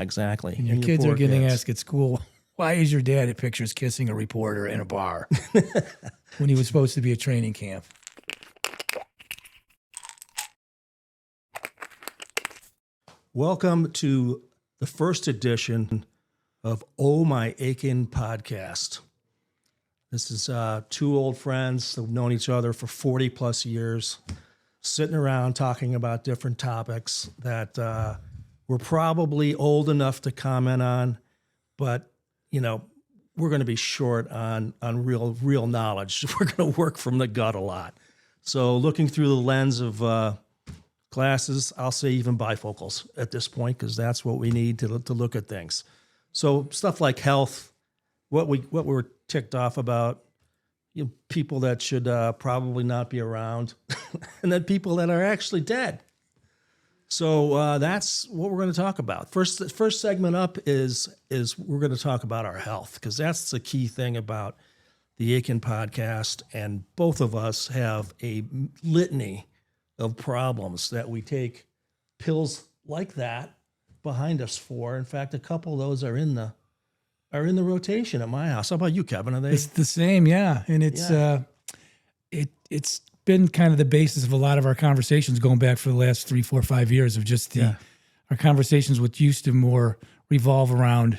exactly. And your kids are getting asked at school, why is your dad at pictures kissing a reporter in a bar when he was supposed to be at training camp? Welcome to the first edition of Oh My Aiken podcast. This is two old friends who've known each other for 40 plus years, sitting around talking about different topics that we're probably old enough to comment on, but, you know, we're going to be short on real knowledge. We're going to work from the gut a lot. So looking through the lens of glasses, I'll say even bifocals at this point, because that's what we need to look at things. So stuff like health, what we're ticked off about, you know, people that should probably not be around, and then people that are actually dead. So that's what we're going to talk about. First segment up is we're going to talk about our health, because that's the key thing about the Aiken podcast, and both of us have a litany of problems that we take pills like that behind us for. In fact, a couple of those are in the rotation at my house. How about you, Kevin? Are they? It's the same, yeah. And it's it's been kind of the basis of a lot of our conversations going back for the last 3, 4, 5 years of just our conversations, which used to more revolve around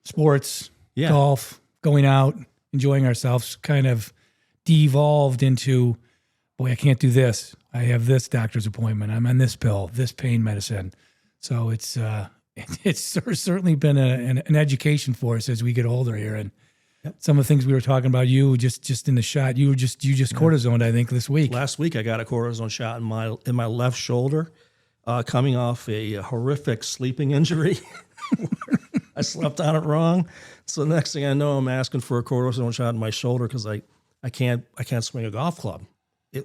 sports, golf, going out, enjoying ourselves, kind of devolved into, boy, I can't do this. I have this doctor's appointment. I'm on this pill, this pain medicine. So it's certainly been an education for us as we get older here. And some of the things we were talking about, you just in the shot, you just cortisoned, I think, this week. Last week, I got a cortisone shot in my left shoulder, coming off a horrific sleeping injury. I slept on it wrong. So the next thing I know, I'm asking for a cortisone shot in my shoulder because I can't swing a golf club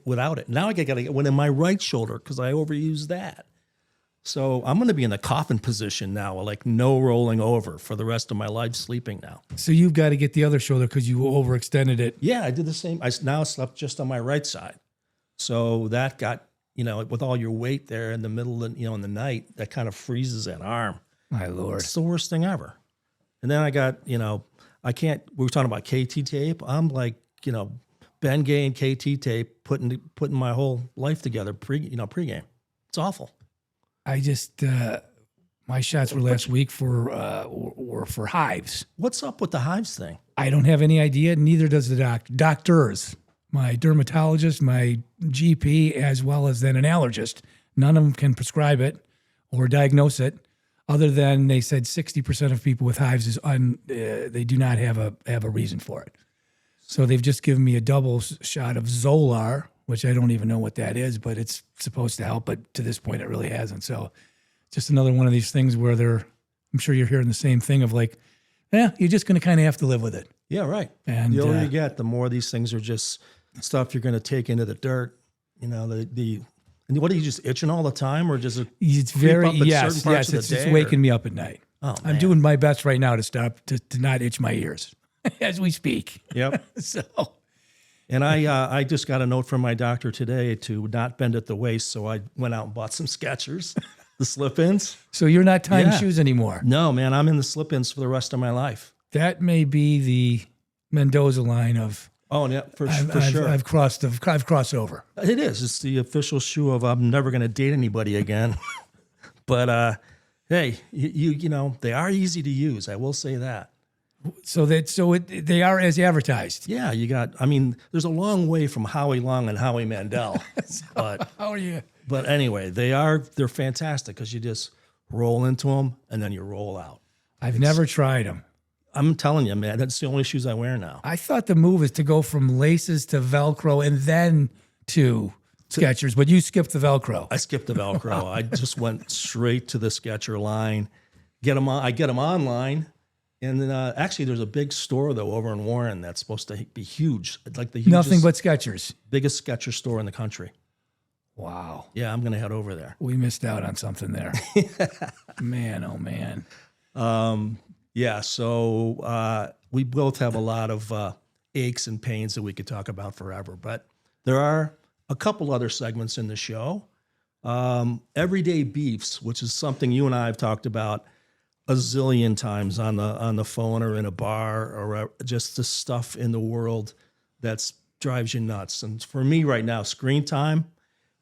without it. Now I got to get one in my right shoulder because I overused that. So I'm going to be in the coffin position now, like no rolling over for the rest of my life, sleeping now. So you've got to get the other shoulder because you overextended it. Yeah, I did the same. I now slept just on my right side. So that got, with all your weight there in the middle of, in the night, that kind of freezes that arm. My Lord. It's the worst thing ever. And then I got, we were talking about KT tape. I'm like, Ben Gay and KT tape, putting my whole life together pregame. It's awful. I just my shots were last week were for hives. What's up with the hives thing? I don't have any idea. Neither does the doctors. My dermatologist, my GP, as well as then an allergist. None of them can prescribe it or diagnose it, other than they said 60% of people with hives they do not have a reason for it. So they've just given me a double shot of Zolar, which I don't even know what that is, but it's supposed to help. But to this point, it really hasn't. So just another one of these things where I'm sure you're hearing the same thing of like, you're just going to kind of have to live with it. Yeah, right. And the older you get, the more these things are just stuff you're going to take into the dirt. And what are you just itching all the time, or just it's very yes. It's just waking me up at night. Oh, I'm doing my best right now to stop to not itch my ears as we speak. Yep. So. And I just got a note from my doctor today to not bend at the waist, so I went out and bought some Skechers, the slip-ins. So you're not tying shoes anymore? No, man, I'm in the slip-ins for the rest of my life. That may be the Mendoza line of. Oh, yeah, for sure. I've crossed over. It is. It's the official shoe of I'm never going to date anybody again. But hey, you they are easy to use. I will say that. So they are as advertised. Yeah, there's a long way from Howie Long and Howie Mandel. But how are you? But anyway, they're fantastic because you just roll into them and then you roll out. I've never tried them. I'm telling you, man, that's the only shoes I wear now. I thought the move is to go from laces to Velcro and then to Skechers, but you skipped the Velcro. I skipped the Velcro. I just went straight to the Sketcher line. I get them online. And then actually, there's a big store, though, over in Warren that's supposed to be huge. Like the hugest, nothing but Skechers. Biggest Sketcher store in the country. Wow. Yeah, I'm going to head over there. We missed out on something there. Man, oh, man. Yeah, so we both have a lot of aches and pains that we could talk about forever. But there are a couple other segments in the show. Everyday beefs, which is something you and I have talked about a zillion times on the phone or in a bar or just the stuff in the world that's drives you nuts. And for me right now, screen time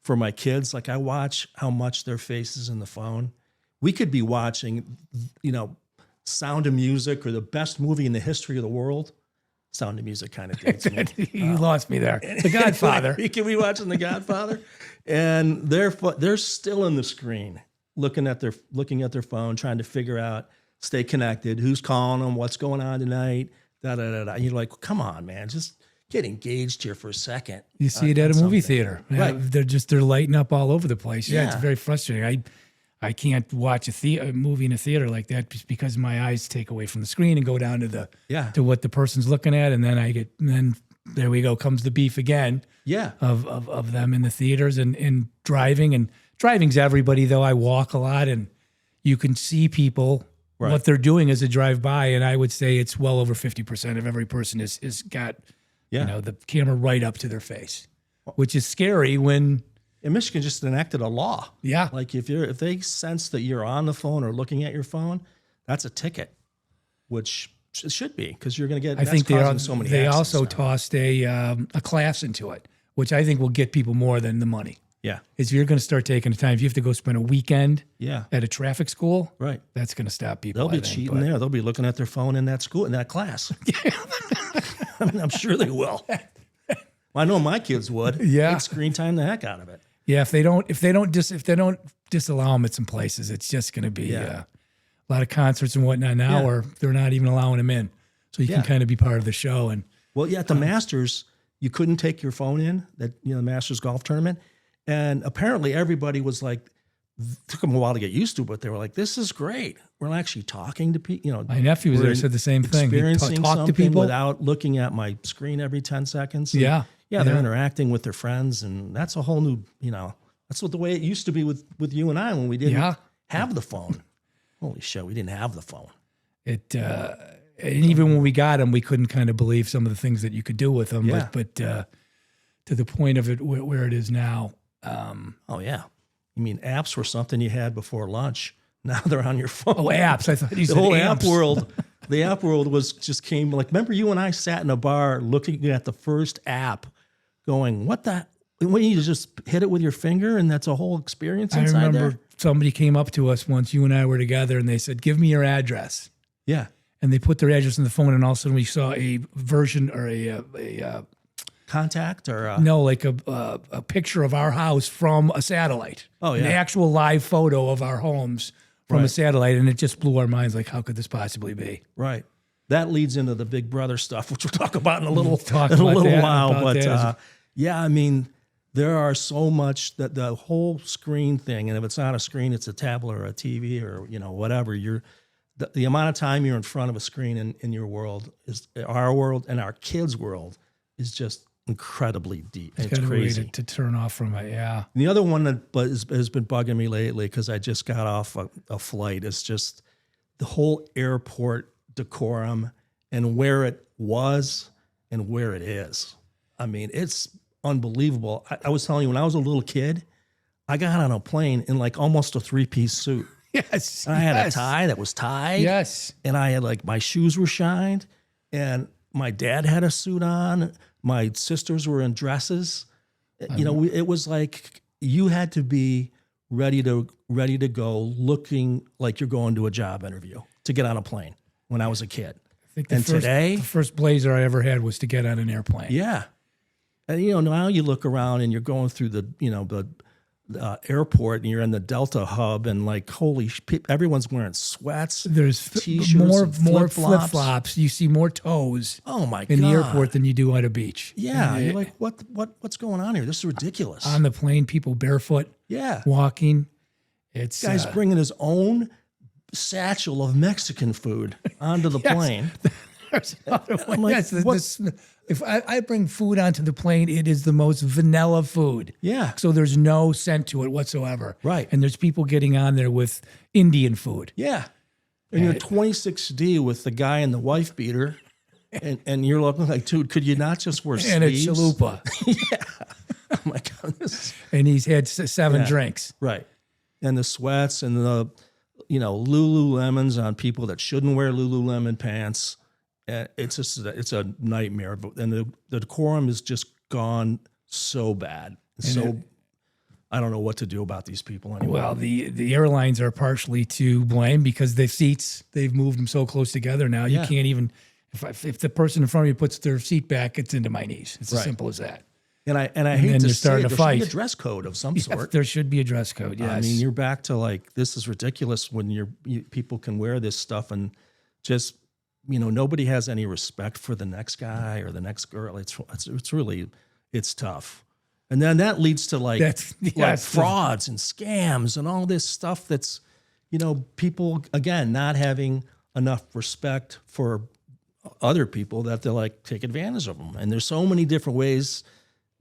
for my kids, like I watch how much their face is in the phone. We could be watching, Sound of Music or the best movie in the history of the world. Sound of Music kind of dates me. You lost me there. The Godfather. We could be watching The Godfather, and they're still in the screen, looking at their phone, trying to figure out, stay connected, who's calling them, what's going on tonight, da da da da. You're like, come on, man, just get engaged here for a second. You see it at a movie theater, right? They're lighting up all over the place. Yeah, Yeah. it's very frustrating. I can't watch a movie in a theater like that just because my eyes take away from the screen and go down to what the person's looking at, and then there we go, comes the beef again. Yeah, of them in the theaters and driving, and driving's everybody though. I walk a lot, and you can see people what they're doing as they drive by, and I would say it's well over 50% of every person is got the camera right up to their face, which is scary when. And Michigan just enacted a law. Yeah. Like if they sense that you're on the phone or looking at your phone, that's a ticket, which it should be, because you're going to get. I think so many. They accidents also now. tossed a class into it, which I think will get people more than the money. Yeah. Is you're going to start taking the time. If you have to go spend a weekend Yeah. at a traffic school, Right. that's going to stop people. They'll be I think, cheating there. They'll be looking at their phone in that school, in that class. I mean, I'm sure they will. I know my kids would. Yeah. They'd screen time the heck out of it. Yeah, if they don't disallow them at some places, it's just going to be a lot of concerts and whatnot now, or they're not even allowing them in. So you can kind of be part of the show. And at the Masters, you couldn't take your phone in. The Masters golf tournament, and apparently everybody was like, took them a while to get used to, but they were like, "This is great. We're actually talking to people." My nephew was there, said the same thing. Experiencing talk to something people without looking at my screen every 10 seconds. And Yeah, they're interacting with their friends, and that's a whole new, that's the way it used to be with you and I when we didn't have the phone. Holy shit, we didn't have the phone. And even when we got them, we couldn't kind of believe some of the things that you could do with them. Yeah. But to the point of it where it is now. Oh yeah, you mean apps were something you had before lunch? Now they're on your phone. Oh, apps! I thought you said the whole amps. app world. The app world came like. Remember, you and I sat in a bar looking at the first app, going, "What the? When you just hit it with your finger, and that's a whole experience I inside remember there." somebody came up to us once. You and I were together, and they said, "Give me your address." Yeah, and they put their address in the phone, and all of a sudden we saw a version or a contact or like a picture of our house from a satellite. Oh, yeah. An actual live photo of our homes from a satellite, and it just blew our minds. Like, how could this possibly be? Right. That leads into the Big Brother stuff, which we'll talk about in a little while. But I mean, there are so much that the whole screen thing, and if it's not a screen, it's a tablet or a TV or whatever. The amount of time you're in front of a screen in your world is our world, and our kids' world is just incredibly deep. It's crazy to turn off from it. Yeah. And the other one that has been bugging me lately, because I just got off a flight, is just the whole airport decorum and where it was and where it is. I mean, it's unbelievable. I was telling you, when I was a little kid, I got on a plane in like almost a 3-piece suit. Yes. And I had a tie that was tied. Yes. And I had my shoes were shined, and my dad had a suit on. My sisters were in dresses. It was like you had to be ready to go, looking like you're going to a job interview to get on a plane when I was a kid. I think the first blazer I ever had was to get on an airplane. Yeah. And now you look around and you're going through the airport, and you're in the Delta hub, and everyone's wearing sweats. There's t-shirts, more flip-flops. You see more toes in the airport than you do at a beach. Yeah. And you're like, what's going on here? This is ridiculous. On the plane, people barefoot, walking. It's guy's bringing his own satchel of Mexican food onto the plane. There's another one. If I bring food onto the plane, it is the most vanilla food. Yeah. So there's no scent to it whatsoever. Right. And there's people getting on there with Indian food. Yeah. And you're 26D with the guy in the wife beater, and you're looking like, dude, could you not just wear sleeves? And it's chalupa. Yeah. Oh my goodness. And he's had 7 drinks. Right. And the sweats and Lululemons on people that shouldn't wear Lululemon pants. It's a nightmare. And the decorum is just gone so bad. I don't know what to do about these people anymore. Well, the airlines are partially to blame because the seats, they've moved them so close together now. You can't even, if the person in front of you puts their seat back, it's into my knees. It's as simple as that. And I hate to say there should be a dress code of some sort. There should be a dress code, yes. I mean, you're back to like, this is ridiculous when people can wear this stuff and just, nobody has any respect for the next guy or the next girl. It's really tough. And then that leads to like frauds and scams and all this stuff that's, people, again, not having enough respect for other people that they're like, take advantage of them. And there's so many different ways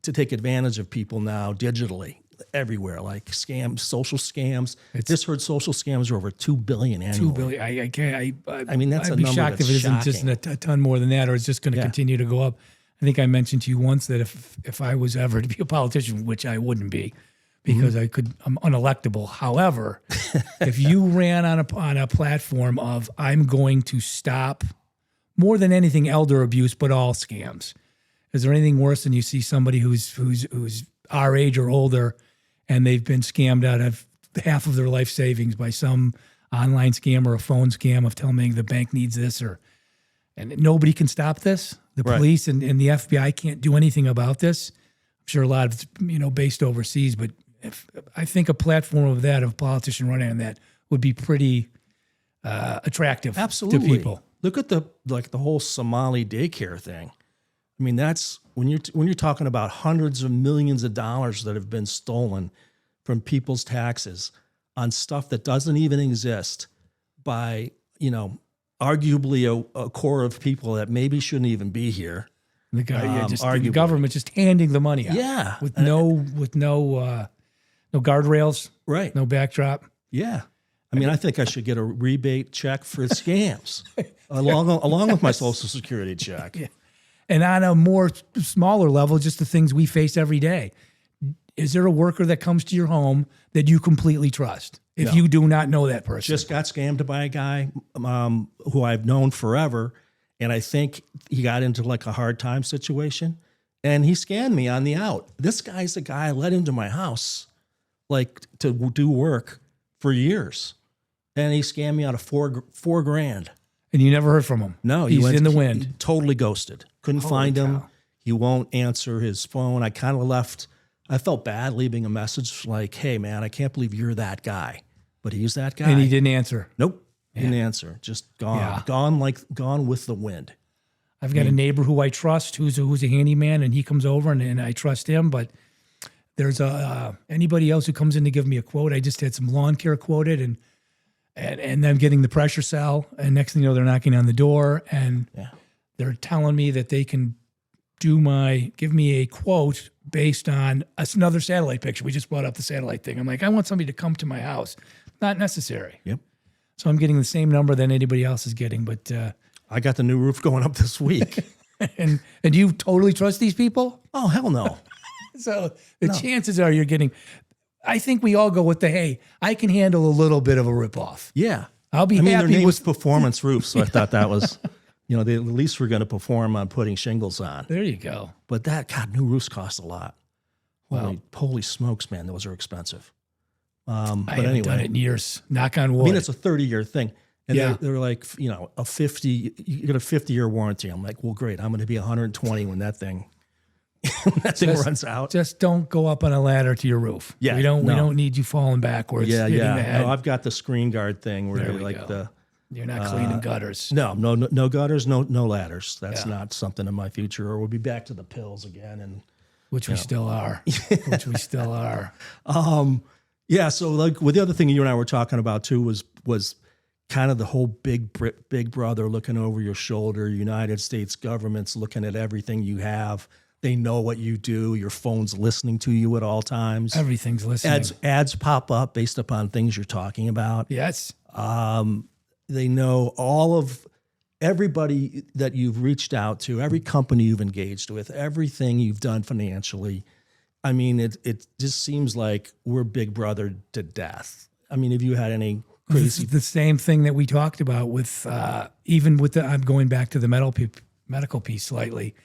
to take advantage of people now digitally everywhere, like scams, social scams. Just heard social scams are over 2 billion annually. 2 billion. I can't. I mean, that's I'd a be number shocked that's if it isn't shocking. just a ton more than that, or it's just going to continue to go up. I think I mentioned to you once that if I was ever to be a politician, which I wouldn't be, because I'm unelectable. However, if you ran on a platform of I'm going to stop more than anything elder abuse, but all scams. Is there anything worse than you see somebody who's our age or older, and they've been scammed out of half of their life savings by some online scam or a phone scam of telling them the bank needs this, and nobody can stop this. The police and the FBI can't do anything about this. I'm sure a lot of it's based overseas, but I think a platform of that, of a politician running on that, would be pretty attractive to people. Look at the whole Somali daycare thing. I mean, that's when you're talking about hundreds of millions of dollars that have been stolen from people's taxes on stuff that doesn't even exist by, arguably a core of people that maybe shouldn't even be here. The guy, the government just handing the money out, with no guardrails, right? No backdrop. Yeah, I mean, I think I should get a rebate check for scams along with my Social Security check. Yeah. And on a more smaller level, just the things we face every day. Is there a worker that comes to your home that you completely trust if you do not know that person? Just got scammed by a guy who I've known forever, and I think he got into like a hard time situation, and he scammed me on the out. This guy's the guy I let into my house, like to do work for years, and he scammed me out of $4 grand. And you never heard from him? No, he's in the wind. He totally ghosted. Couldn't find him. He won't answer his phone. I kind of left. I felt bad leaving a message like, "Hey, man, I can't believe you're that guy." But he's that guy. And he didn't answer. Nope. Didn't answer. Just gone. Yeah. Gone with the wind. I've got a neighbor who I trust who's a handyman, and he comes over and I trust him. But there's anybody else who comes in to give me a quote. I just had some lawn care quoted and them getting the pressure cell. And next thing you know, they're knocking on the door and they're telling me that they can give me a quote based on another satellite picture. We just brought up the satellite thing. I'm like, I want somebody to come to my house. Not necessary. Yep. So I'm getting the same number that anybody else is getting, but I got the new roof going up this week. and you totally trust these people? Oh, hell no. So the chances are you're getting, I think we all go with hey, I can handle a little bit of a ripoff. Yeah. I'll be happy their name was with Performance Roofs, so I thought that was, they at least were going to perform on putting shingles on. There you go. But new roofs cost a lot. Holy smokes, man, those are expensive. I haven't done it in years. Knock on wood. I mean, it's a 30-year thing. And they're like, you got a 50-year warranty. I'm like, well, great. I'm going to be 120 when that thing runs out. Just don't go up on a ladder to your roof. Yeah, we don't need you falling backwards. Yeah. The head. No, I've got the screen guard thing where you're not cleaning gutters. No gutters, no ladders. That's not something in my future. Or we'll be back to the pills again, which we still are. Yeah. So like with the other thing you and I were talking about too was kind of the whole big brother looking over your shoulder. United States government's looking at everything you have. They know what you do. Your phone's listening to you at all times. Everything's listening. Ads pop up based upon things you're talking about. Yes. They know all of everybody that you've reached out to, every company you've engaged with, everything you've done financially. I mean, it just seems like we're big brother to death. I mean, have you had any This crazy. is the same thing that we talked about with even with the. I'm going back to the medical piece slightly.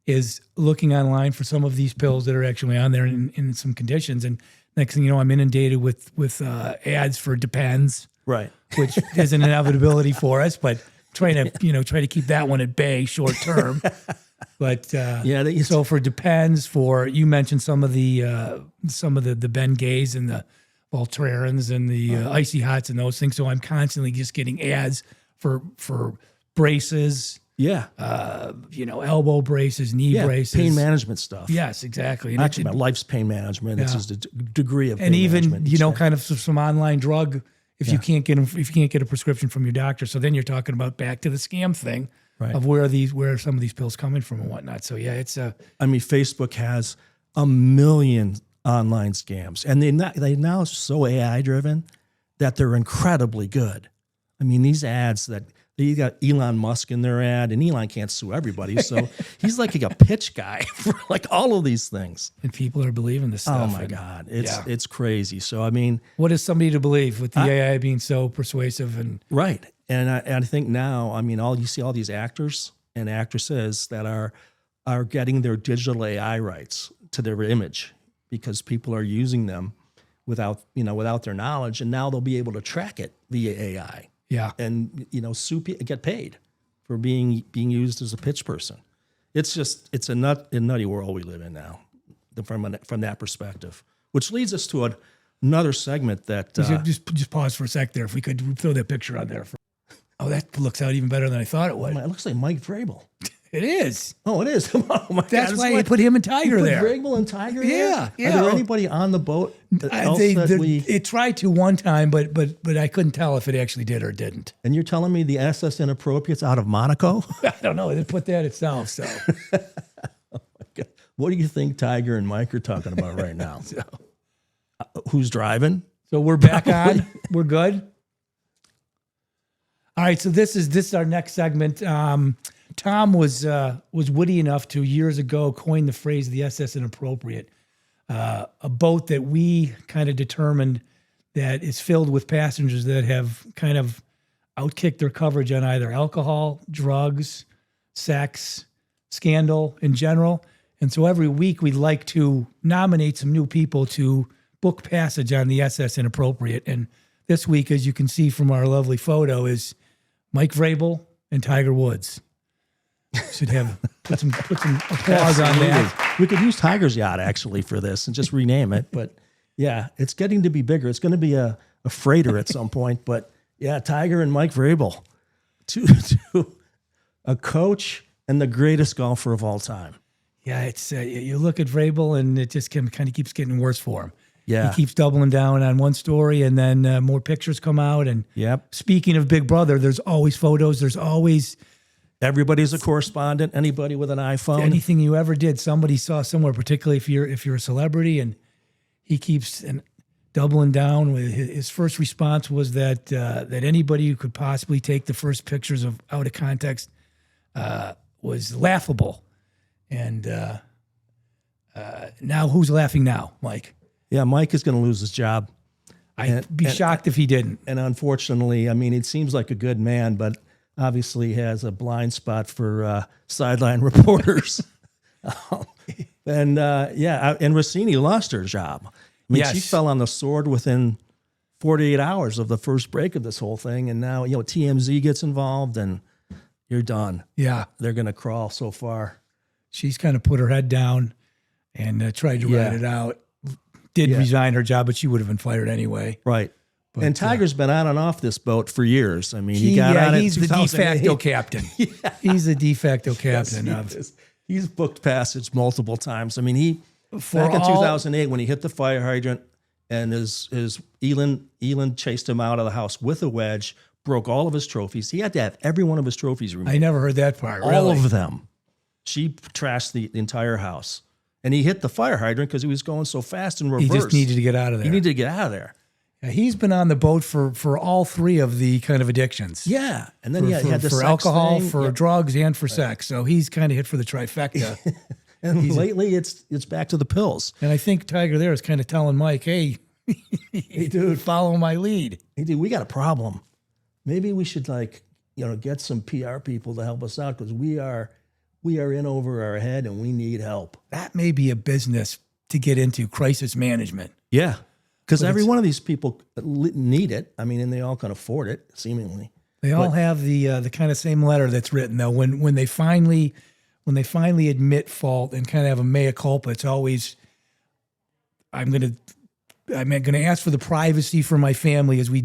Is looking online for some of these pills that are actually on there in some conditions, and next thing you know, I'm inundated with ads for Depends, Right. which is an inevitability for us, but trying to keep that one at bay short term. But so for Depends, for you mentioned some of the Bengays and the Voltarens and the Icy Hots and those things. So I'm constantly just getting ads for braces. Yeah. Elbow braces, knee braces, pain management stuff. Yes, exactly. And Actually, my life's pain management. It's just a degree of pain and even management. kind of some online drug if you can't get a prescription from your doctor. So then you're talking about back to the scam thing of where are some of these pills coming from and whatnot. So yeah, it's I mean, Facebook has a million online scams, and they now so AI driven that they're incredibly good. I mean, these ads that. You got Elon Musk in their ad, and Elon can't sue everybody, so he's like a pitch guy for like all of these things. And people are believing this stuff. Oh my God, it's crazy. So I mean, what is somebody to believe with the AI being so persuasive and right? And I think now, I mean, you see all these actors and actresses that are getting their digital AI rights to their image because people are using them without their knowledge, and now they'll be able to track it via AI. Yeah, and get paid for being used as a pitch person. It's a nutty world we live in now, from that perspective. Which leads us to another segment that just pause for a sec there. If we could throw that picture on there. That looks out even better than I thought it would. It looks like Mike Vrabel. It is. Oh, it is. Oh my God. That's why I put him and Tiger there. Vrabel and Tiger there? Yeah. Are there anybody on the boat It tried to one time, but I couldn't tell if it actually did or didn't. And you're telling me the SS Inappropriate's out of Monaco? I don't know. They put that itself, so. Oh my God. What do you think Tiger and Mike are talking about right now? Who's driving? So we're back on. We're good. All right, so this is our next segment. Tom was witty enough to years ago coin the phrase the SS Inappropriate, a boat that we kind of determined that is filled with passengers that have kind of outkicked their coverage on either alcohol, drugs, sex, scandal in general. And so every week we'd like to nominate some new people to book passage on the SS Inappropriate. And this week, as you can see from our lovely photo, is Mike Vrabel and Tiger Woods. Should have put some applause on that. We could use Tiger's yacht actually for this and just rename it. But yeah, it's getting to be bigger. It's going to be a freighter at some point. But yeah, Tiger and Mike Vrabel, to a coach and the greatest golfer of all time. Yeah, it's you look at Vrabel and it just kind of keeps getting worse for him. Yeah, he keeps doubling down on one story, and then more pictures come out. And speaking of Big Brother, there's always photos. There's always everybody's a correspondent. Anybody with an iPhone, anything you ever did, somebody saw somewhere. Particularly if you're a celebrity, and he keeps doubling down. With his first response was that anybody who could possibly take the first pictures out of context was laughable. And now who's laughing now, Mike? Yeah, Mike is going to lose his job. I'd be shocked if he didn't. And unfortunately, I mean, it seems like a good man, but obviously has a blind spot for sideline reporters. And Rossini lost her job. I mean, she fell on the sword within 48 hours of the first break of this whole thing. And now, TMZ gets involved and you're done. Yeah. They're going to crawl so far. She's kind of put her head down and tried to ride it out. Did resign her job, but she would have been fired anyway. Right. But, and Tiger's been on and off this boat for years. I mean, he got on it. He's the de facto captain. He's the de facto captain. He's booked passage multiple times. I mean, back in 2008 when he hit the fire hydrant and his Elin chased him out of the house with a wedge, broke all of his trophies. He had to have every one of his trophies removed. I never heard that part. All of them. She trashed the entire house. And he hit the fire hydrant because he was going so fast in reverse. He just needed to get out of there. He needed to get out of there. Yeah, he's been on the boat for all three of the kind of addictions. Yeah. And then he had the for sex alcohol, thing. for drugs, and for sex. So he's kind of hit for the trifecta. And lately it's back to the pills. And I think Tiger there is kind of telling Mike, hey, Hey, dude, follow my lead. hey, dude, we got a problem. Maybe we should get some PR people to help us out because we are in over our head and we need help. That may be a business to get into, crisis management. Yeah, because every one of these people need it. I mean, and they all can afford it, seemingly. They all have the kind of same letter that's written though. When they finally admit fault and kind of have a mea culpa, it's always, I'm going to ask for the privacy for my family as we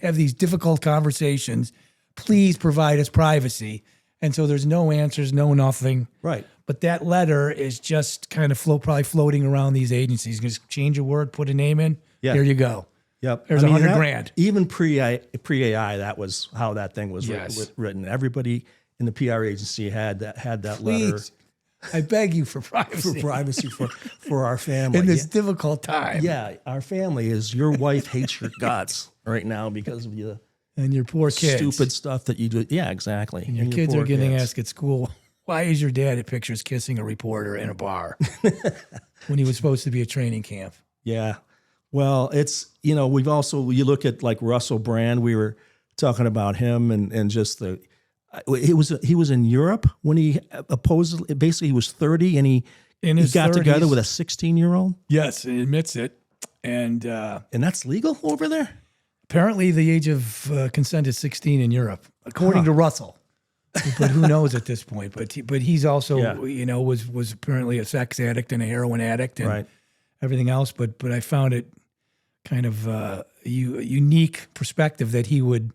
have these difficult conversations. Please provide us privacy. And so there's no answers, no nothing. Right. But that letter is just kind of probably floating around these agencies. Just change a word, put a name in. Yeah. Here you go. Yep. There's $100,000. Even pre-AI, that was how that thing was written. Everybody in the PR agency had that Please, letter. I beg you for privacy. For privacy for our family. In this difficult time. Yeah, our family is your wife hates your guts right now because of you. And your poor kids. Stupid stuff that you do. Yeah, exactly. And your kids are getting asked at school, why is your dad at pictures kissing a reporter in a bar when he was supposed to be at training camp? Yeah. Well, it's, you look at like Russell Brand, we were talking about him and just he was in Europe when he basically he was 30 and he got 30s. together with a 16-year-old. Yes, he admits it. And that's legal over there? Apparently the age of consent is 16 in Europe, according to Russell. But who knows at this point? But he's also, was apparently a sex addict and a heroin addict and everything else. But I found it kind of a unique perspective that he would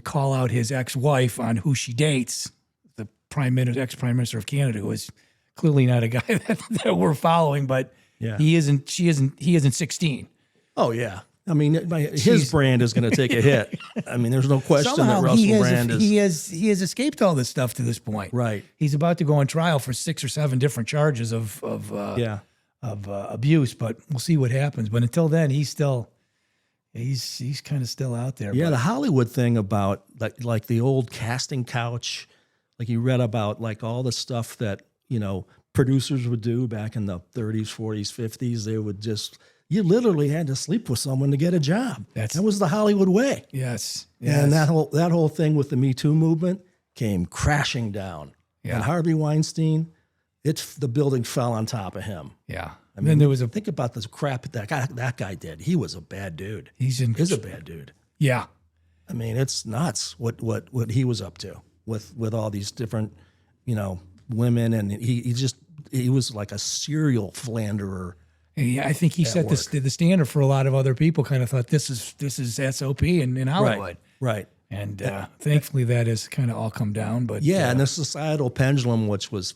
call out his ex-wife on who she dates, the ex-prime minister of Canada, who is clearly not a guy that we're following. But he isn't 16. Oh yeah. I mean, his brand is going to take a hit. I mean, there's no question that Russell Brand is. He has escaped all this stuff to this point. Right. He's about to go on trial for 6 or 7 different charges of abuse, but we'll see what happens. But until then, he's kind of still out there. Yeah, the Hollywood thing about like the old casting couch, like you read about like all the stuff that producers would do back in the 30s, 40s, 50s. They would you literally had to sleep with someone to get a job. That was the Hollywood way. Yes. And that whole thing with the Me Too movement came crashing down. Yeah. And Harvey Weinstein, the building fell on top of him. Yeah. I mean, think about this crap that guy did. He was a bad dude. He's a bad dude. Yeah. I mean, it's nuts what he was up to with all these different, women, and he was like a serial philanderer. Yeah, I think he set the standard for a lot of other people. Kind of thought this is SOP in Hollywood, right? And thankfully that has kind of all come down. But and the societal pendulum, which was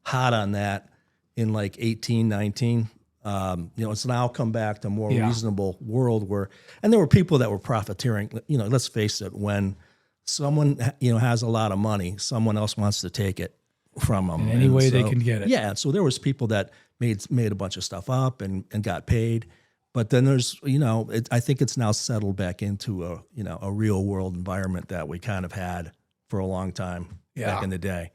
hot on that in like 1819, it's now come back to a more reasonable world and there were people that were profiteering. Let's face it, when someone has a lot of money, someone else wants to take it from them in any way they can get it. Yeah, so there was people that made a bunch of stuff up and got paid, but then there's I think it's now settled back into a real world environment that we kind of had for a long time back in the day.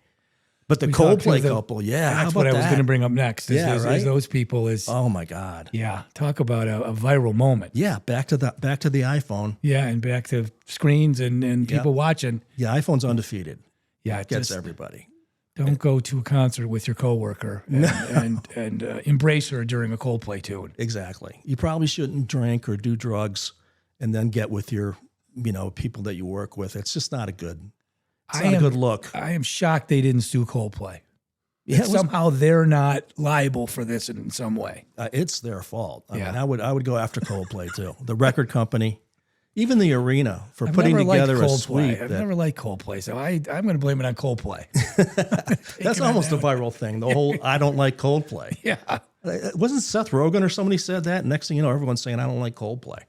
But the Coldplay couple, that's what I was going to bring up next. Is those people oh my God, talk about a viral moment. Yeah, back to the iPhone. Yeah, and back to screens and people watching. Yeah, iPhone's undefeated. Yeah, it gets everybody. Don't go to a concert with your coworker and embrace her during a Coldplay tune. Exactly. You probably shouldn't drink or do drugs and then get with your, people that you work with. It's just not a good look. I am shocked they didn't sue Coldplay. Yeah, somehow they're not liable for this in some way. It's their fault. I mean, I would go after Coldplay too. The record company. Even the arena for putting together a suite. I've never liked Coldplay, so I'm going to blame it on Coldplay. That's almost a viral thing, the whole I don't like Coldplay. Yeah. Wasn't Seth Rogen or somebody said that? Next thing you know, everyone's saying I don't like Coldplay.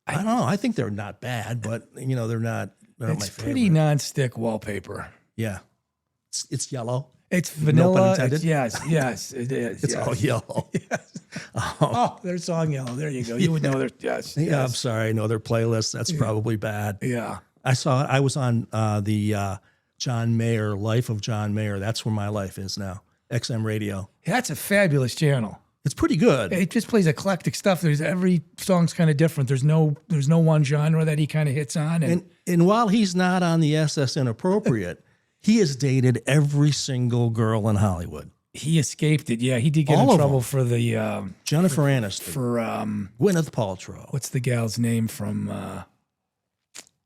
I don't know. I think they're not bad, but they're not my favorite. It's pretty non-stick wallpaper. Yeah. It's yellow. It's vanilla. No pun intended. Yes, it is. It's all yellow. Yes. Oh, their song yellow. There you go. You would know their Yeah, I'm sorry. I know their playlist. That's probably bad. Yeah. I was on the John Mayer, Life of John Mayer. That's where my life is now. XM Radio. That's a fabulous channel. It's pretty good. It just plays eclectic stuff. There's every song's kind of different. There's no one genre that he kind of hits on. And while he's not on the SS Inappropriate, he has dated every single girl in Hollywood. He escaped it. Yeah, he did get in trouble for the Jennifer Aniston, for Gwyneth Paltrow. what's the gal's name from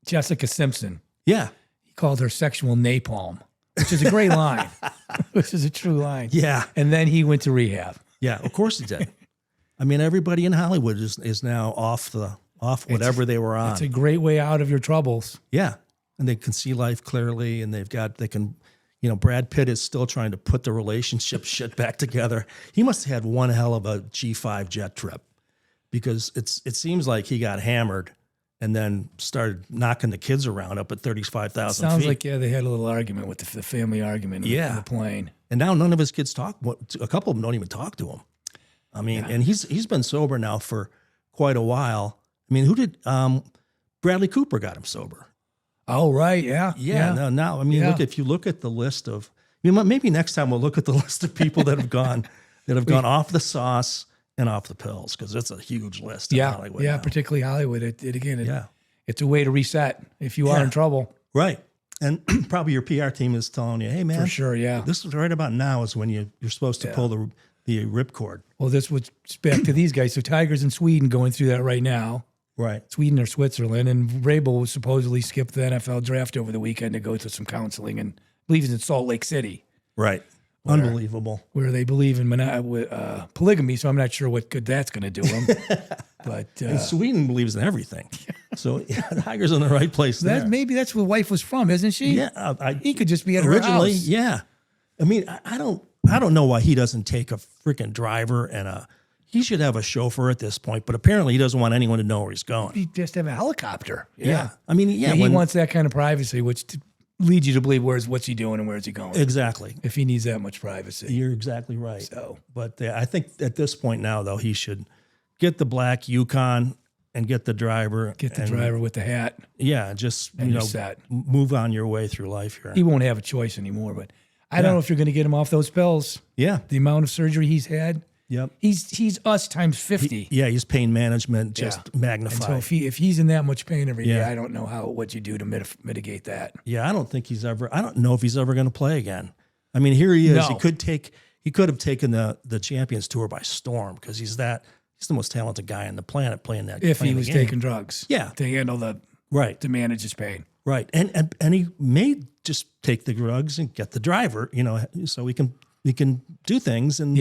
Jessica Simpson? Yeah, He called her sexual napalm, which is a great line, which is a true line. yeah, And then he went to rehab. yeah. Of course he did. I mean, everybody in Hollywood is now off whatever they were on. It's a great way out of your troubles. Yeah, and they can see life clearly, and they can. Brad Pitt is still trying to put the relationship shit back together. He must have had one hell of a G5 jet trip, because it seems like he got hammered and then started knocking the kids around up at 35,000 feet. Sounds like, yeah, they had a little argument with the family argument in the plane. And now none of his kids talk. A couple of them don't even talk to him. I mean, and he's been sober now for quite a while. I mean, who did Bradley Cooper got him sober? Oh, right. Yeah. Yeah. Now, I mean, if you look at the list of, maybe next time we'll look at the list of people that have gone off the sauce and off the pills, because it's a huge list in Hollywood. Yeah, now. Particularly Hollywood. It's a way to reset if you are in trouble. Right. And probably your PR team is telling you, hey, man. For sure, yeah. This is right about now is when you're supposed to pull the ripcord. Well, this was back to these guys. So Tigers in Sweden going through that right now. Right. Sweden or Switzerland. And Vrabel was supposedly skipped the NFL draft over the weekend to go to some counseling. And I believe he's in Salt Lake City. Right. Unbelievable. Where they believe in polygamy. So I'm not sure what good that's going to do him. But and Sweden believes in everything. So Tiger's in the right place there. Maybe that's where wife was from, isn't she? Yeah. He could just be at her house. Yeah. I mean, I don't know why he doesn't take a freaking driver and he should have a chauffeur at this point, but apparently he doesn't want anyone to know where he's going. He just have a helicopter. Yeah. I mean, he wants that kind of privacy, which leads you to believe what's he doing and where's he going. Exactly. If he needs that much privacy. You're exactly right. So, but I think at this point now, though, he should get the black Yukon and get the driver. Get the driver with the hat. Yeah, just move on your way through life here. He won't have a choice anymore, but I don't know if you're going to get him off those pills. Yeah. The amount of surgery he's had. Yep. He's us times 50. He's pain management just magnified. And so if he's in that much pain every day, I don't know what you do to mitigate that. Yeah, I don't know if he's ever going to play again. I mean, here he is. No. He could have taken the Champions Tour by storm, because he's the most talented guy on the planet playing that. If he was taking drugs. Yeah. To handle to manage his pain. Right. And he may just take the drugs and get the driver, so he can do things and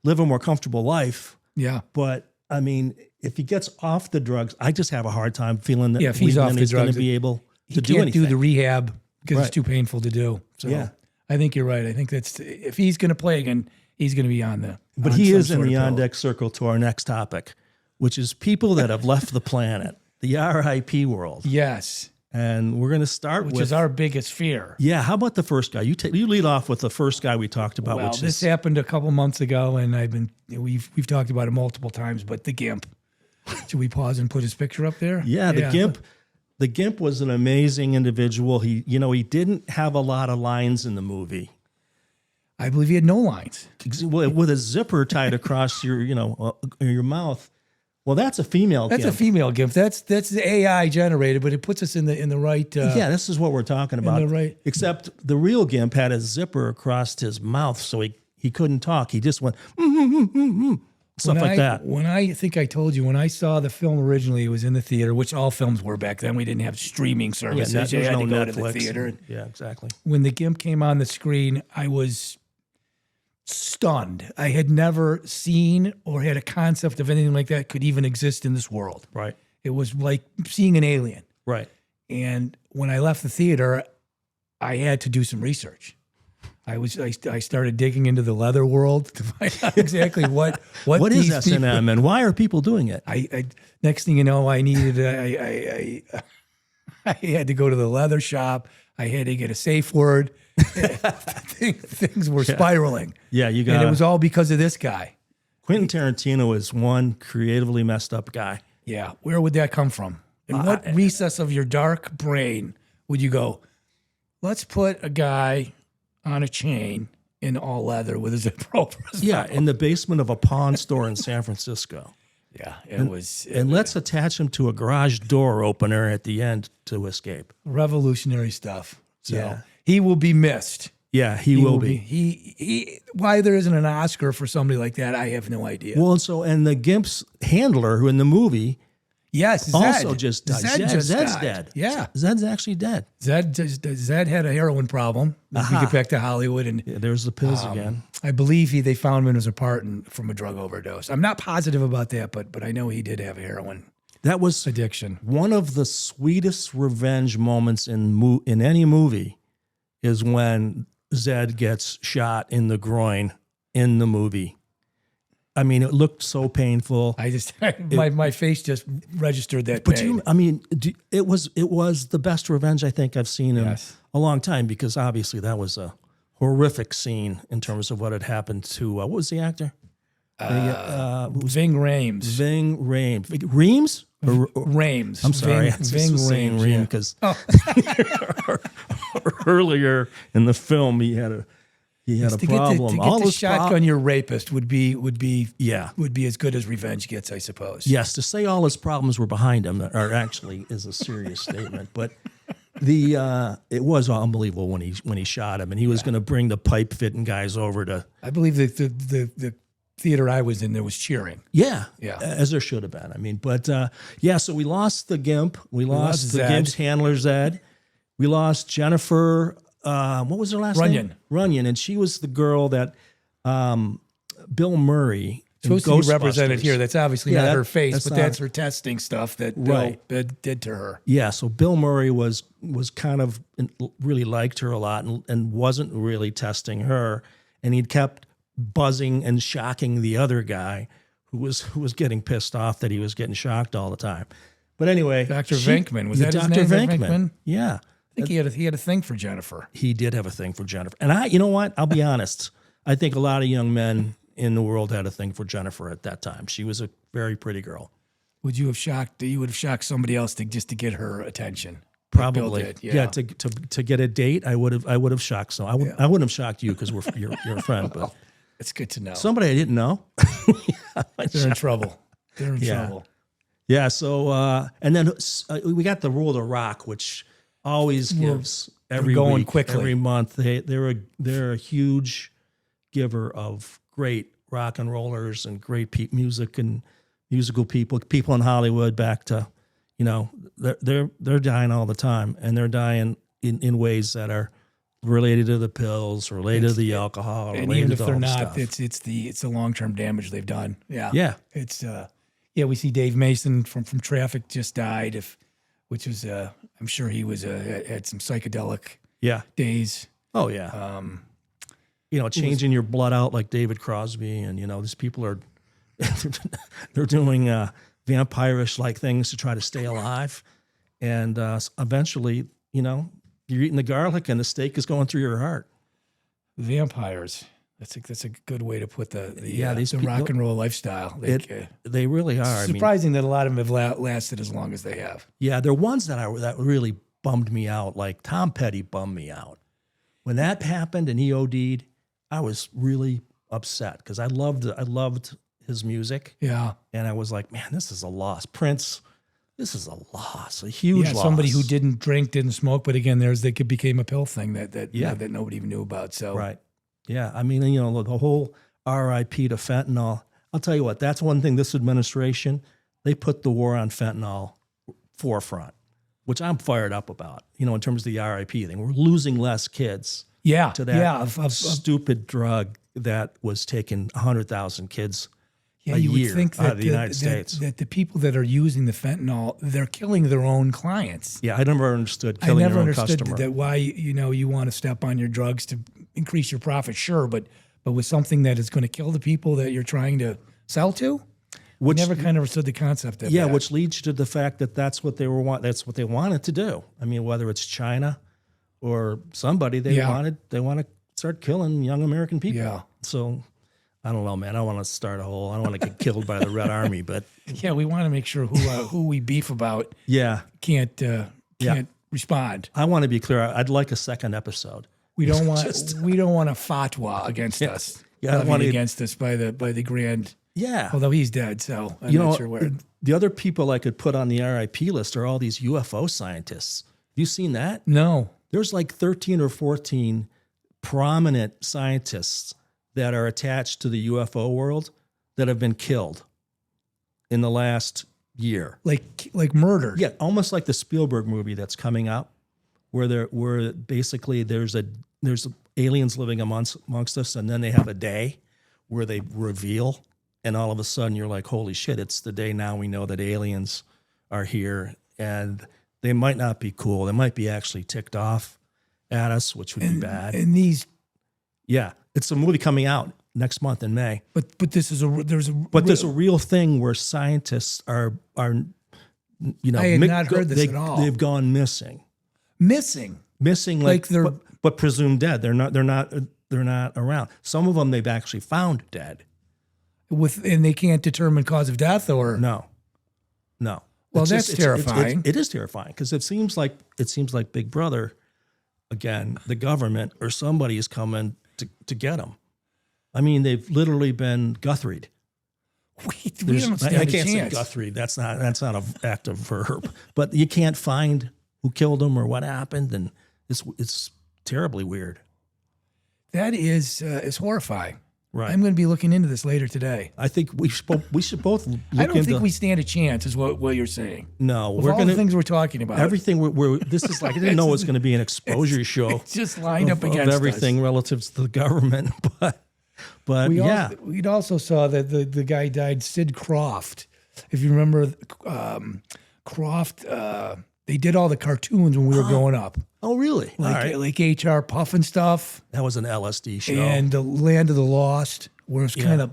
live a more comfortable life. Yeah. But I mean, if he gets off the drugs, I just have a hard time feeling that if he's off the drugs, going to be able to do anything. He can't do the rehab because it's too painful to do. So I think you're right. I think if he's going to play again, he's going to be on the. But he is in the on deck circle to our next topic, which is people that have left the planet, the RIP world. Yes. And we're going to start which is our biggest fear. Yeah. How about the first guy? You lead off with the first guy we talked about. Well, this happened a couple months ago, and we've talked about it multiple times. But the Gimp. Should we pause and put his picture up there? Yeah, the Gimp. The Gimp was an amazing individual. He didn't have a lot of lines in the movie. I believe he had no lines. With a zipper tied across your mouth. Well, that's a female Gimp. That's a female Gimp. That's the AI generated, but it puts us in the right. This is what we're talking about. Right. Except the real Gimp had a zipper across his mouth, so he couldn't talk. He just went stuff like that. When I think I told you, when I saw the film originally, it was in the theater, which all films were back then. We didn't have streaming services. You had to go to the theater. Yeah, exactly. When the Gimp came on the screen, I was stunned. I had never seen or had a concept of anything like that could even exist in this world. Right. It was like seeing an alien. Right. And when I left the theater, I had to do some research. I started digging into the leather world to find out exactly what is S&M and why are people doing it? I next thing you know, I needed I had to go to the leather shop. I had to get a safe word. Things were spiraling. Yeah, you got. And it was all because of this guy. Quentin Tarantino is one creatively messed up guy. Yeah, where would that come from? In what recess of your dark brain would you go, let's put a guy on a chain in all leather with a zip rope. Yeah, in the basement of a pawn store in San Francisco. Yeah, it was. And let's attach him to a garage door opener at the end to escape. Revolutionary stuff. So Yeah. he will be missed. Yeah, he will be. He why there isn't an Oscar for somebody like that, I have no idea. Well, and the Gimp's handler, who in the movie yes, Zed. also just died. Zed's Zed's dead. Yeah. Zed's actually dead. Zed had a heroin problem. We get back to Hollywood, and Yeah, there's the pills again. I believe they found him in his apartment from a drug overdose. I'm not positive about that, but I know he did have a heroin That was addiction. one of the sweetest revenge moments in any movie is when Zed gets shot in the groin in the movie. I mean, it looked so painful. I just my face just registered that. But pain. it was the best revenge I think I've seen in Yes. a long time, because obviously that was a horrific scene in terms of what had happened to what was the actor? Ving Rhames. Ving Rhames. Reams? Rhames. I'm sorry, Ving saying Rhames. Ream Yeah. because earlier in the film he had a problem. To get to shotgun your rapist would be as good as revenge gets, I suppose. Yes, to say all his problems were behind him is a serious statement. But it was unbelievable when he shot him, and he was going to bring the pipe fitting guys over to. I believe the theater I was in, there was cheering. Yeah, Yeah. as there should have been. I mean, but so we lost the Gimp, we lost the Zed. Gimp's handler Zed, we lost Jennifer. What was her last name? Runyon, and she was the girl that Bill Murray Supposed to be represented here. That's obviously not her face, but that's not- her testing stuff that Right. Bill did to her. Yeah, so Bill Murray was kind of really liked her a lot and wasn't really testing her, and he'd kept buzzing and shocking the other guy who was getting pissed off that he was getting shocked all the time. But anyway, Dr. Venkman, was that his Dr. name? Venkman. Yeah, I think he had a thing for Jennifer. he did have a thing for Jennifer. And you know what? I'll be honest. I think a lot of young men in the world had a thing for Jennifer at that time. She was a very pretty girl. Would you have shocked? You would have shocked somebody else just to get her attention. Probably, Bill did, yeah. To get a date, I would have shocked. So I wouldn't have shocked you because you're a friend, but It's good to know. somebody I didn't know. They're in trouble. They're in trouble. Yeah. So and then we got the Rule of the Rock, which always gives every going week, quickly. every month. They're a huge giver of great rock and rollers and great music and musical people in Hollywood. Back to, they're dying all the time, and they're dying in ways that are related to the pills, related to the alcohol, And related even if to they're all the not, stuff. it's the long-term damage they've done. Yeah. Yeah. It's we see Dave Mason from Traffic just died, which was I'm sure he was had some psychedelic Yeah. days. Oh yeah. Changing your blood out like David Crosby, and these people are they're doing vampirish like things to try to stay alive, and eventually, you're eating the garlic and the steak is going through your heart. Vampires. That's a good way to put these the people- rock and roll lifestyle. They really are. Surprising that a lot of them have lasted as long as they have. Yeah, there are ones that really bummed me out. Like Tom Petty bummed me out when that happened and he OD'd. I was really upset because I loved his music. Yeah. And I was like, man, this is a loss. Prince, this is a loss, a huge loss. Somebody who didn't drink, didn't smoke, but again, it became a pill thing that nobody even knew about. So Right. Yeah. I mean, the whole RIP to fentanyl. I'll tell you what, that's one thing this administration, they put the war on fentanyl forefront, which I'm fired up about, in terms of the RIP thing. We're losing less kids to that stupid drug that was taking 100,000 kids a you year would think out of the United States. that the people that are using the fentanyl, they're killing their own clients. Yeah, I never understood killing your own customer. That why you want to step on your drugs to increase your profit, sure, but with something that is going to kill the people that you're trying to sell to. Which never kind of understood the concept of yeah, that. which leads to the fact that that's what they wanted to do. I mean, whether it's China or somebody, they want to start killing young American people. Yeah. So I don't know, man. I don't want to get killed by the Red Army, but yeah, we want to make sure who we beef about yeah, can't respond. I want to be clear. I'd like a second episode. We don't want a fatwa against us. Yeah, I don't want against us by the grand. Yeah. Although he's dead, so I'm not sure where. The other people I could put on the RIP list are all these UFO scientists. Have you seen that? No. There's like 13 or 14 prominent scientists that are attached to the UFO world that have been killed in the last year. Like murdered. Yeah, almost like the Spielberg movie that's coming out, where basically there's aliens living amongst us, and then they have a day where they reveal, and all of a sudden you're like, holy shit, it's the day now we know that aliens are here, and they might not be cool. They might be actually ticked off at us, which would be bad. And these, yeah, it's a movie coming out next month in May. but this is there's a real thing where scientists are I had not heard this at all. They've gone missing, like they're but presumed dead. They're not around. Some of them they've actually found dead. and they can't determine cause of death or No. Well, that's terrifying. It is terrifying because it seems like Big Brother, again, the government or somebody is coming to get them. I mean, they've literally been Guthrie'd. We don't stand I a can't say chance. Guthrie. That's not an active verb. But you can't find who killed him or what happened, and it's terribly weird. That is horrifying. Right. I'm going to be looking into this later today. I think we should both look I don't into. think we stand a chance, is what you're saying. No, With we're all going the to things we're talking about. everything. This is like I didn't know it was going to be an exposure show. It's just lined up of against everything us. relative to the government, but yeah. We also saw that the guy died, Sid Croft. If you remember, Croft. They did all the cartoons when we were growing up, Oh, really? All right. like HR Puff and stuff, That was an LSD show. and the Land of the Lost, where it's kind of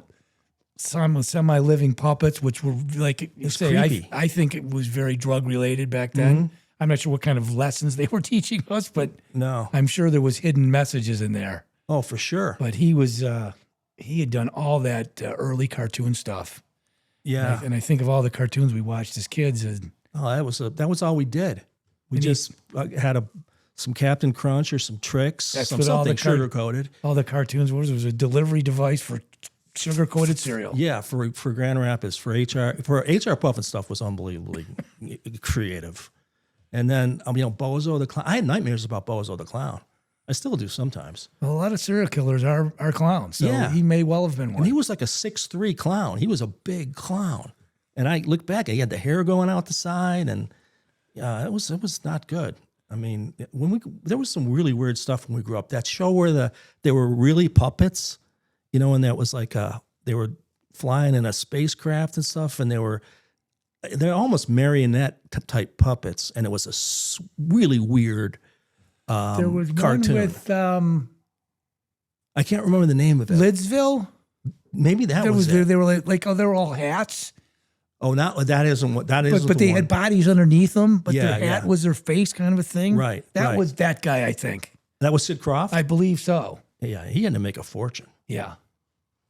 semi-living puppets, which were like you say. creepy. I think it was very drug related back then. I'm not sure what kind of lessons they were teaching us, but No. I'm sure there was hidden messages in there. Oh, for sure. But he had done all that early cartoon stuff. Yeah. And I think of all the cartoons we watched as kids. And Oh, that was all we did. We just had some Captain Crunch or some tricks, something sugar coated. all the cartoons was a delivery device for sugar-coated cereal. Yeah, for Grand Rapids, for HR Puff and stuff was unbelievably creative. And then Bozo the Clown. I had nightmares about Bozo the Clown. I still do sometimes. Well, a lot of serial killers are clowns, so Yeah. he may well have been one. And he was like a 6'3" clown. He was a big clown. And I look back, he had the hair going out the side, and it was not good. I mean, there was some really weird stuff when we grew up. That show where they were really puppets, and that was like they were flying in a spacecraft and stuff, and they're almost marionette type puppets, and it was a really weird there was cartoon. one with I can't remember the name of it. Lidsville. Maybe that was it. They were like they were all hats. Oh, that isn't what that is. But they had bodies underneath them. But Yeah, their hat was their face, kind of a thing. Right, That right. was that guy, I think. That was Sid Croft. I believe so. Yeah, he had to make a fortune. Yeah.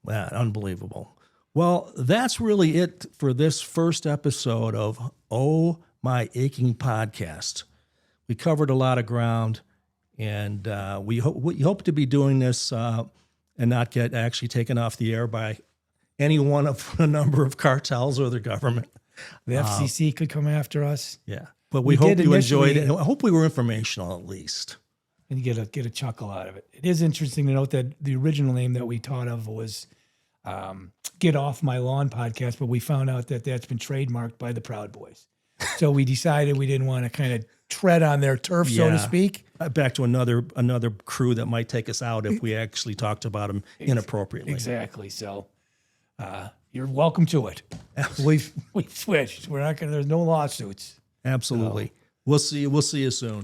Wow, unbelievable. Well, that's really it for this first episode of Oh My Aching Podcast. We covered a lot of ground, and we hope to be doing this and not get actually taken off the air by any one of a number of cartels or the government. The FCC could come after us. Yeah, but we We hope did you enjoyed it. initially- I hope we were informational at least. And get a chuckle out of it. It is interesting to note that the original name that we thought of was Get Off My Lawn Podcast, but we found out that that's been trademarked by the Proud Boys. So we decided we didn't want to kind of tread on their turf, so to Yeah. speak. Back to another crew that might take us out if we actually talked about them inappropriately. Exactly. So you're welcome to it. We've switched. We're not going. There's no lawsuits. Absolutely. We'll see you soon.